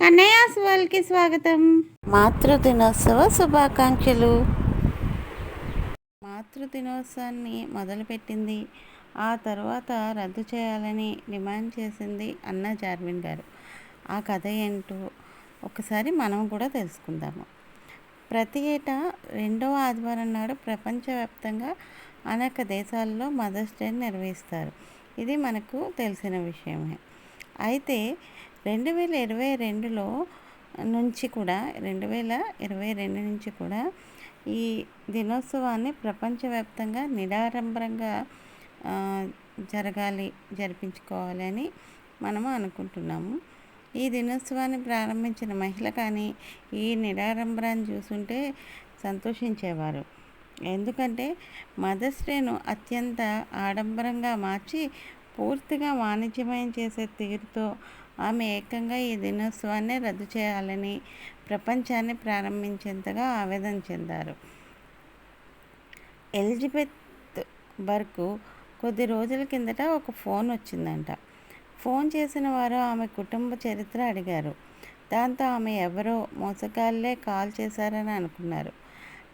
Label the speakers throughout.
Speaker 1: కన్నయ్యాస్ వరల్డ్కి స్వాగతం. మాతృదినోత్సవ శుభాకాంక్షలు. మాతృదినోత్సవాన్ని మొదలుపెట్టింది, ఆ తర్వాత రద్దు చేయాలని డిమాండ్ చేసింది అన్నా జార్విన్ గారు. ఆ కథ ఏంటో ఒకసారి మనం కూడా తెలుసుకుందాము. ప్రతి ఏటా 2వ ఆదివారం నాడు ప్రపంచవ్యాప్తంగా అనేక దేశాల్లో మదర్స్ డే నిర్వహిస్తారు. ఇది మనకు తెలిసిన విషయమే. అయితే 2022లో నుంచి కూడా 2022 నుంచి కూడా ఈ దినోత్సవాన్ని ప్రపంచవ్యాప్తంగా నిరాడంబరంగా జరిపించుకోవాలని మనము అనుకుంటున్నాము. ఈ దినోత్సవాన్ని ప్రారంభించిన మహిళ కానీ ఈ నిరాడంబరాన్ని చూస్తుంటే సంతోషించేవారు. ఎందుకంటే మదర్స్ డేను అత్యంత ఆడంబరంగా మార్చి పూర్తిగా వాణిజ్యమయం చేసే తీరుతో ఆమె ఏకంగా ఈ దినోత్సవాన్ని రద్దు చేయాలని ప్రపంచాన్ని ప్రారంభించేంతగా ఆవేదన చెందారు. ఎలిజబెత్ బర్కు కొద్ది రోజుల కిందట ఒక ఫోన్ వచ్చిందంట. ఫోన్ చేసిన వారు ఆమె కుటుంబ చరిత్ర అడిగారు. దాంతో ఆమె ఎవరో మోసగాళ్లే కాల్ చేశారని అనుకున్నారు.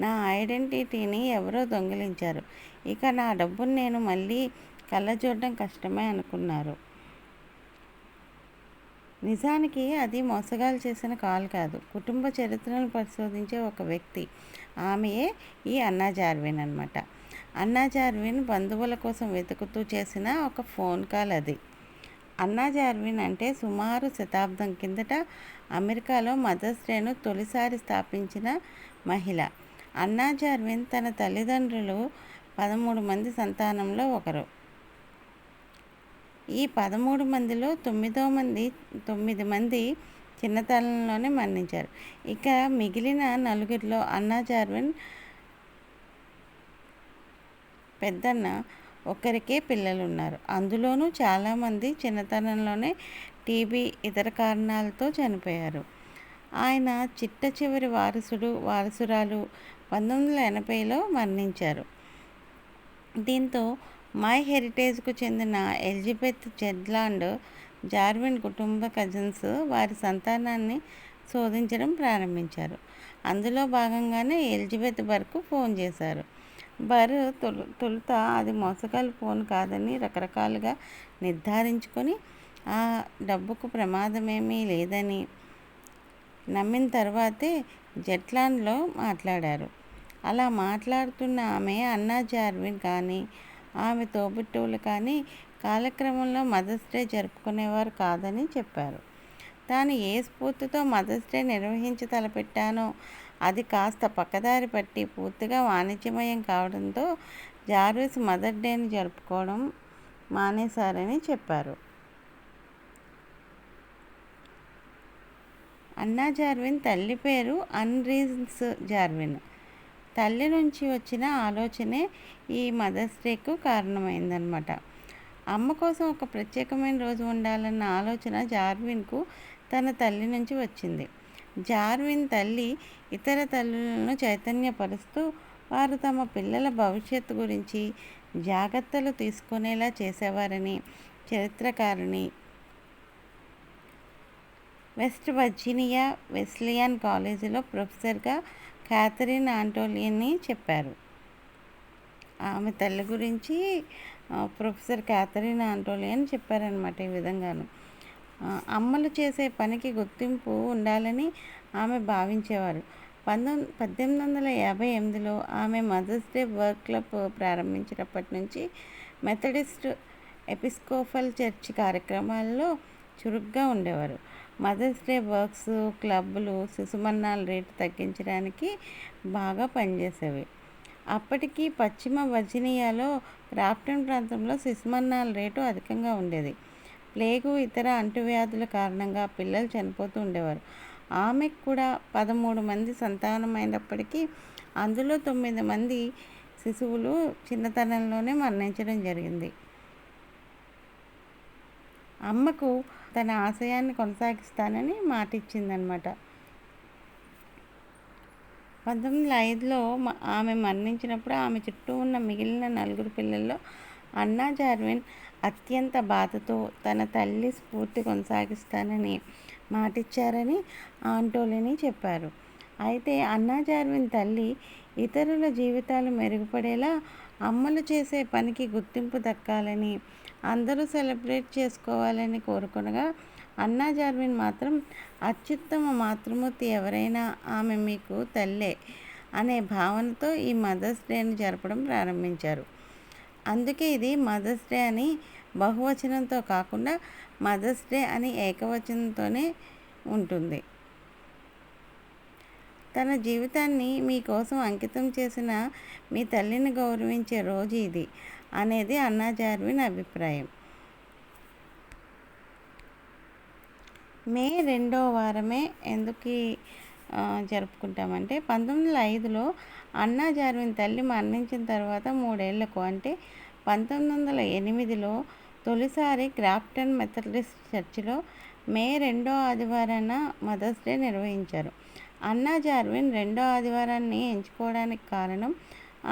Speaker 1: నా ఐడెంటిటీని ఎవరో దొంగిలించారు, ఇక నా డబ్బును నేను మళ్ళీ కళ్ళజోడడం కష్టమే అనుకున్నారు. నిజానికి అది మోసగాళ్ళు చేసిన కాల్ కాదు, కుటుంబ చరిత్రను పరిశోధించే ఒక వ్యక్తి. ఆమెయే ఈ అన్నా జార్విన్ అన్నమాట. అన్నా జార్విన్ బంధువుల కోసం వెతుకుతూ చేసిన ఒక ఫోన్ కాల్ అది. అన్నా జార్విన్ అంటే సుమారు శతాబ్దం కిందట అమెరికాలో మదర్స్ డేను తొలిసారి స్థాపించిన మహిళ. అన్నా జార్విన్ తన తల్లిదండ్రులు 13 మంది సంతానంలో ఒకరు. ఈ 13 మందిలో 9 మంది చిన్నతనంలోనే మరణించారు. ఇక మిగిలిన నలుగురిలో అన్నా జార్విన్ పెద్దన్న ఒకరికే పిల్లలు ఉన్నారు. అందులోనూ చాలామంది చిన్నతనంలోనే టీబీ ఇతర కారణాలతో చనిపోయారు. ఆయన చిట్ట చివరి వారసురాలు 1980లో మరణించారు. దీంతో మై హెరిటేజ్కు చెందిన ఎలిజబెత్ జెడ్లాండ్ జార్విన్ కుటుంబ కజిన్స్ వారి సంతానాన్ని శోధించడం ప్రారంభించారు. అందులో భాగంగానే ఎలిజబెత్ బర్కు ఫోన్ చేశారు. బర్ తొలుత అది మోసగాళ్ళ ఫోన్ కాదని రకరకాలుగా నిర్ధారించుకొని ఆ డబ్బుకు ప్రమాదమేమీ లేదని నమ్మిన తర్వాతే జెట్లాండ్లో మాట్లాడారు. అలా మాట్లాడుతున్న ఆమె అన్నా జార్విన్ కానీ ఆమె తోబుట్టువులు కానీ కాలక్రమంలో మదర్స్ డే జరుపుకునేవారు కాదని చెప్పారు. తాను ఏ స్ఫూర్తితో మదర్స్ డే నిర్వహించి తలపెట్టానో అది కాస్త పక్కదారి పట్టి పూర్తిగా వాణిజ్యమయం కావడంతో జార్విస్ మదర్ డేని జరుపుకోవడం మానేశారని చెప్పారు. అన్నా జార్విన్ తల్లి పేరు అన్రీన్స్ జార్విన్. తల్లి నుంచి వచ్చిన ఆలోచనే ఈ మదర్స్ డేకు కారణమైందనమాట. అమ్మ కోసం ఒక ప్రత్యేకమైన రోజు ఉండాలన్న ఆలోచన జార్విన్కు తన తల్లి నుంచి వచ్చింది. జార్విన్ తల్లి ఇతర తల్లులను చైతన్యపరుస్తూ వారు తమ పిల్లల భవిష్యత్తు గురించి జాగ్రత్తలు తీసుకునేలా చేసేవారని చరిత్రకారిణి వెస్ట్ వర్జీనియా వెస్లియన్ కాలేజీలో ప్రొఫెసర్గా క్యాథరిన్ ఆంటోలియన్ చెప్పారు. ఆమె తల్లి గురించి ప్రొఫెసర్ క్యాథరిన్ ఆంటోలియన్ చెప్పారనమాట. ఈ విధంగాను అమ్మలు చేసే పనికి గుర్తింపు ఉండాలని ఆమె భావించేవారు. 1858లో ఆమె మదర్స్ డే వర్క్ క్లబ్ ప్రారంభించినప్పటి నుంచి మెథడిస్ట్ ఎపిస్కోపల్ చర్చి కార్యక్రమాల్లో చురుగ్గా ఉండేవారు. మదర్స్ డే వర్క్స్ క్లబ్లు శిశుమరణాల రేటు తగ్గించడానికి బాగా పనిచేసేవి. అప్పటికి పశ్చిమ వర్జీనియాలో క్రాఫ్టన్ ప్రాంతంలో శిశుమరణాల రేటు అధికంగా ఉండేది. ప్లేగు ఇతర అంటువ్యాధుల కారణంగా పిల్లలు చనిపోతూ ఉండేవారు. ఆమెకు కూడా 13 మంది సంతానమైనప్పటికీ అందులో 9 మంది శిశువులు చిన్నతనంలోనే మరణించడం జరిగింది. అమ్మకు తన ఆశయాన్ని కొనసాగిస్తానని మాట ఇచ్చిందనమాట. 1905లో ఆమె మరణించినప్పుడు ఆమె చుట్టూ ఉన్న మిగిలిన 9 పిల్లల్లో అన్నా జార్విన్ అత్యంత బాధతో తన తల్లి స్ఫూర్తి కొనసాగిస్తానని మాటిచ్చారని ఆంటోలిని చెప్పారు. అయితే అన్నా జార్విన్ తల్లి ఇతరుల జీవితాలు మెరుగుపడేలా అమ్మలు చేసే పనికి గుర్తింపు దక్కాలని, అందరూ సెలబ్రేట్ చేసుకోవాలని కోరుకునగా, అన్నా జార్విన్ మాత్రం అత్యుత్తమ మాతృమూర్తి ఎవరైనా ఆమె మీకు తల్లే అనే భావనతో ఈ మదర్స్ డేని జరపడం ప్రారంభించారు. అందుకే ఇది మదర్స్ డే అని బహువచనంతో కాకుండా మదర్స్ డే అని ఏకవచనంతోనే ఉంటుంది. తన జీవితాన్ని మీకోసం అంకితం చేసిన మీ తల్లిని గౌరవించే రోజు ఇది అనేది అన్నా జార్విన్ అభిప్రాయం. మే 2వ వారమే ఎందుకు జరుపుకుంటామంటే 1905లో అన్నా జార్విన్ తల్లి మరణించిన తర్వాత 3 ఏళ్లకు అంటే 1908లో తొలిసారి గ్రాఫ్టన్ మెథడిస్ట్ చర్చిలో మే 2వ ఆదివారాన మదర్స్ డే నిర్వహించారు. అన్నా జార్విన్ 2వ ఆదివారాన్ని ఎంచుకోవడానికి కారణం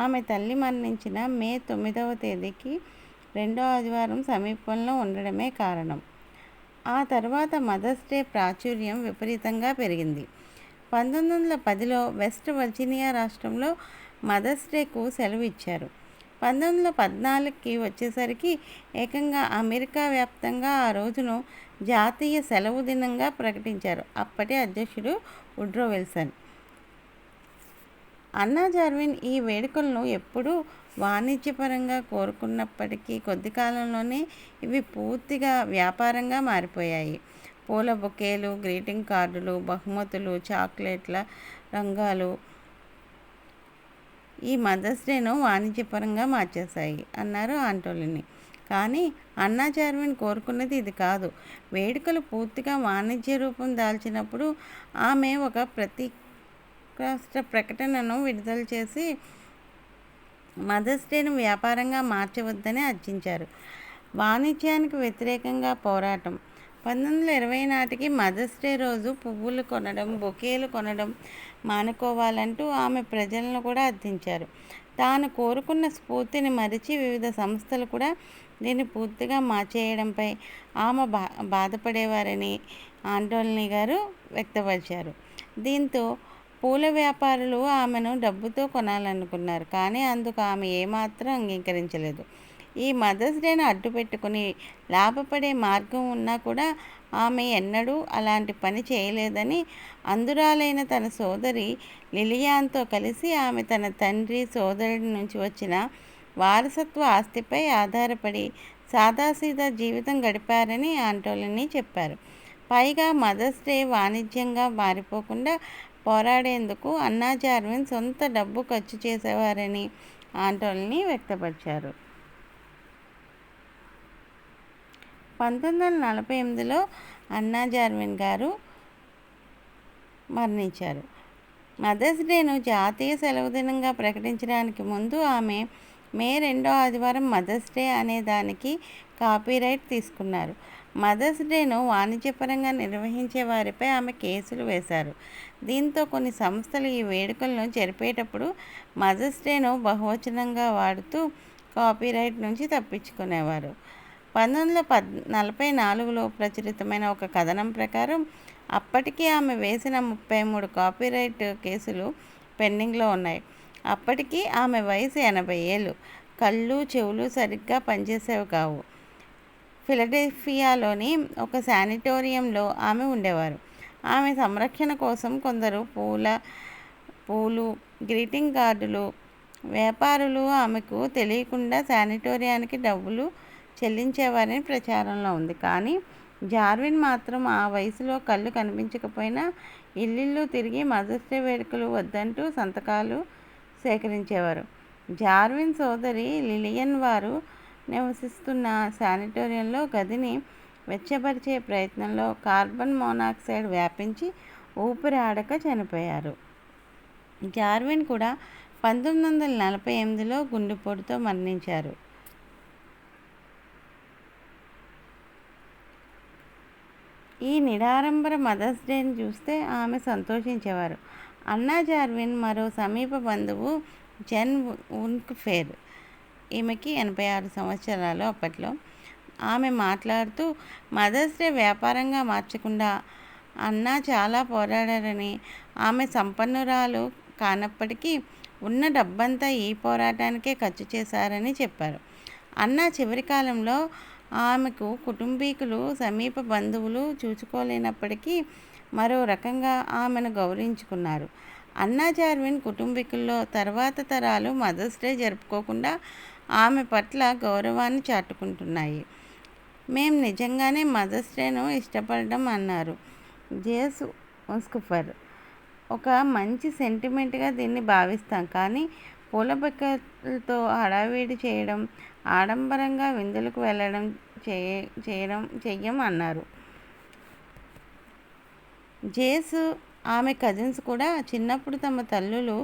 Speaker 1: ఆమె తల్లి మరణించిన మే 9వ తేదీకి 2వ ఆదివారం సమీపంలో ఉండడమే కారణం. ఆ తర్వాత మదర్స్ డే ప్రాచుర్యం విపరీతంగా పెరిగింది. 1910లో వెస్ట్ వర్జీనియా రాష్ట్రంలో మదర్స్ డేకు సెలవు ఇచ్చారు. 1914కి వచ్చేసరికి ఏకంగా అమెరికా వ్యాప్తంగా ఆ రోజును జాతీయ సెలవు దినంగా ప్రకటించారు అప్పటి అధ్యక్షుడు వుడ్రో విల్సన్. అన్నా జార్విన్ ఈ వేడుకలను ఎప్పుడూ వాణిజ్యపరంగా కోరుకున్నప్పటికీ కొద్ది కాలంలోనే ఇవి పూర్తిగా వ్యాపారంగా మారిపోయాయి. పూల బొకేలు, గ్రీటింగ్ కార్డులు, బహుమతులు, చాక్లెట్ల రంగాలు ఈ మదర్స్ డేను వాణిజ్యపరంగా మార్చేశాయి అన్నారు ఆంటోలిని. కానీ అన్నా జార్విన్ కోరుకున్నది ఇది కాదు. వేడుకలు పూర్తిగా వాణిజ్య రూపం దాల్చినప్పుడు ఆమె ఒక ప్రతిష్టాత్మక ప్రకటనను విడుదల చేసి మదర్స్ డేను వ్యాపారంగా మార్చవద్దని అర్జించారు. వాణిజ్యానికి వ్యతిరేకంగా పోరాటం 1920 నాటికి మదర్స్ డే రోజు పువ్వులు కొనడం, బొకేలు కొనడం మానుకోవాలంటూ ఆమె ప్రజలను కూడా అర్థించారు. తాను కోరుకున్న స్ఫూర్తిని మరిచి వివిధ సంస్థలు కూడా దీన్ని పూర్తిగా మార్చేయడంపై ఆమె బాధపడేవారని ఆంటోలిని గారు వ్యక్తపరిచారు. దీంతో పూల వ్యాపారులు ఆమెను డబ్బుతో కొనాలనుకున్నారు. కానీ అందుకు ఆమె ఏమాత్రం అంగీకరించలేదు. ఈ మదర్స్ డేను అడ్డుపెట్టుకుని లాభపడే మార్గం ఉన్నా కూడా ఆమె ఎన్నడూ అలాంటి పని చేయలేదని, అందురాలైన తన సోదరి లిలియాన్తో కలిసి ఆమె తన తండ్రి, సోదరుడి నుంచి వచ్చిన వారసత్వ ఆస్తిపై ఆధారపడి సాదాసీదా జీవితం గడిపారని ఆంటోలిని చెప్పారు. పైగా మదర్స్ డే వాణిజ్యంగా మారిపోకుండా పోరాడేందుకు అన్నా జార్విన్ సొంత డబ్బు ఖర్చు చేసేవారని ఆంటోలిని వ్యక్తపరిచారు. 1948లో అన్నా జార్విన్ గారు మరణించారు. మదర్స్ డేను జాతీయ సెలవు దినంగా ప్రకటించడానికి ముందు ఆమె మే 2వ ఆదివారం మదర్స్ డే అనే దానికి కాపీరైట్ తీసుకున్నారు. మదర్స్ డేను వాణిజ్యపరంగా నిర్వహించే వారిపై ఆమె కేసులు వేశారు. దీంతో కొన్ని సంస్థలు ఈ వేడుకలను జరిపేటప్పుడు మదర్స్ డేను బహువచనంగా వాడుతూ కాపీరైట్ నుంచి తప్పించుకునేవారు. 1944లో ప్రచురితమైన ఒక కథనం ప్రకారం అప్పటికి ఆమె వేసిన 33 కాపీరైట్ కేసులు పెండింగ్లో ఉన్నాయి. అప్పటికి ఆమె వయసు 80 ఏళ్ళు. కళ్ళు, చెవులు సరిగ్గా పనిచేసేవి కావు. ఫిలడెల్ఫియాలోని ఒక శానిటోరియంలో ఆమె ఉండేవారు. ఆమె సంరక్షణ కోసం కొందరు పూలు, గ్రీటింగ్ కార్డులు వ్యాపారులు ఆమెకు తెలియకుండా శానిటోరియానికి డబ్బులు చెల్లించేవారని ప్రచారంలో ఉంది. కానీ జార్విన్ మాత్రం ఆ వయసులో కళ్ళు కనిపించకపోయినా ఇల్లిల్లు తిరిగి మదర్స్ డే వేడుకలు వద్దంటూ సంతకాలు సేకరించేవారు. జార్విన్ సోదరి లిలియన్ వారు నివసిస్తున్న శానిటోరియంలో గదిని వెచ్చబరిచే ప్రయత్నంలో కార్బన్ మోనాక్సైడ్ వ్యాపించి ఊపిరి ఆడక చనిపోయారు. జార్విన్ కూడా 1948లో గుండెపోటుతో మరణించారు. ఈ నిరాడంబర మదర్స్ డేని చూస్తే ఆమె సంతోషించేవారు. అన్నా జార్విన్ మరో సమీప బంధువు జెన్ వున్క్ఫెర్, ఈమెకి 86 సంవత్సరాలు అప్పట్లో. ఆమె మాట్లాడుతూ మదర్స్ డే వ్యాపారంగా మార్చకుండా అన్న చాలా పోరాడారని, ఆమె సంపన్నురాలు కానప్పటికీ ఉన్న డబ్బంతా ఈ పోరాటానికే ఖర్చు చేశారని చెప్పారు. అన్న చివరి కాలంలో ఆమెకు కుటుంబీకులు, సమీప బంధువులు చూసుకోలేనప్పటికీ మరో రకంగా ఆమెను గౌరవించుకున్నారు. అన్నా జార్విన్ కుటుంబీకుల్లో తర్వాత తరాలు మదర్స్ డే జరుపుకోకుండా ఆమె పట్ల గౌరవాన్ని చాటుకుంటున్నాయి. మేం నిజంగానే మదర్స్ డేను ఇష్టపడడం అన్నారు జేస్ స్కుఫర్. ఒక మంచి సెంటిమెంట్గా దీన్ని భావిస్తాం, కానీ పూల బొకేలతో హడావిడి చేయడం, ఆడంబరంగా విందులకు వెళ్ళడం చెయ్యం అన్నారు. జేస్ ఆమె కజిన్స్ కూడా చిన్నప్పుడు తమ తల్లులు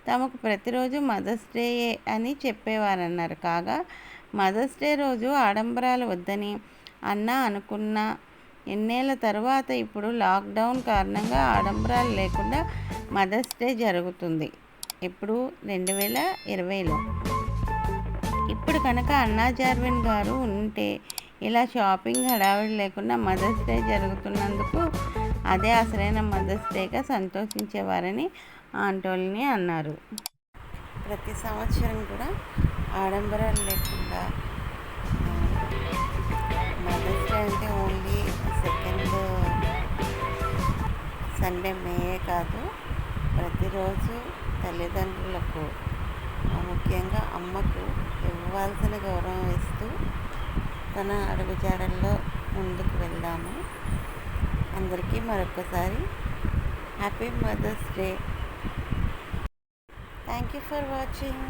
Speaker 1: తమకు ప్రతిరోజు మదర్స్ డేయే అని చెప్పేవారన్నారు. కాగా మదర్స్ డే రోజు ఆడంబరాలు వద్దని అన్న అనుకున్న ఎన్నేళ్ల తరువాత ఇప్పుడు లాక్డౌన్ కారణంగా ఆడంబరాలు లేకుండా మదర్స్ డే జరుగుతుంది. ఇప్పుడు 2020లో. ఇప్పుడు కనుక అన్నా జార్విన్ గారు ఉంటే ఇలా షాపింగ్ హడావిడి లేకుండా మదర్స్ డే జరుగుతున్నందుకు అదే అసలైన మదర్స్ డేగా సంతోషించేవారని ఆంటోనీ అన్నారు. ప్రతి సంవత్సరం కూడా ఆడంబరాలు లేకుండా మదర్స్ డే అంటే ఓన్లీ సెకండ్ సండే మేయే కాదు, ప్రతిరోజు తల్లిదండ్రులకు, ముఖ్యంగా అమ్మకు ఇవ్వాల్సిన గౌరవం ఇస్తూ తన అడుగుజాడల్లో ముందుకు వెళ్దాము. అందరికీ మరొకసారి happy mother's day. Thank you for watching.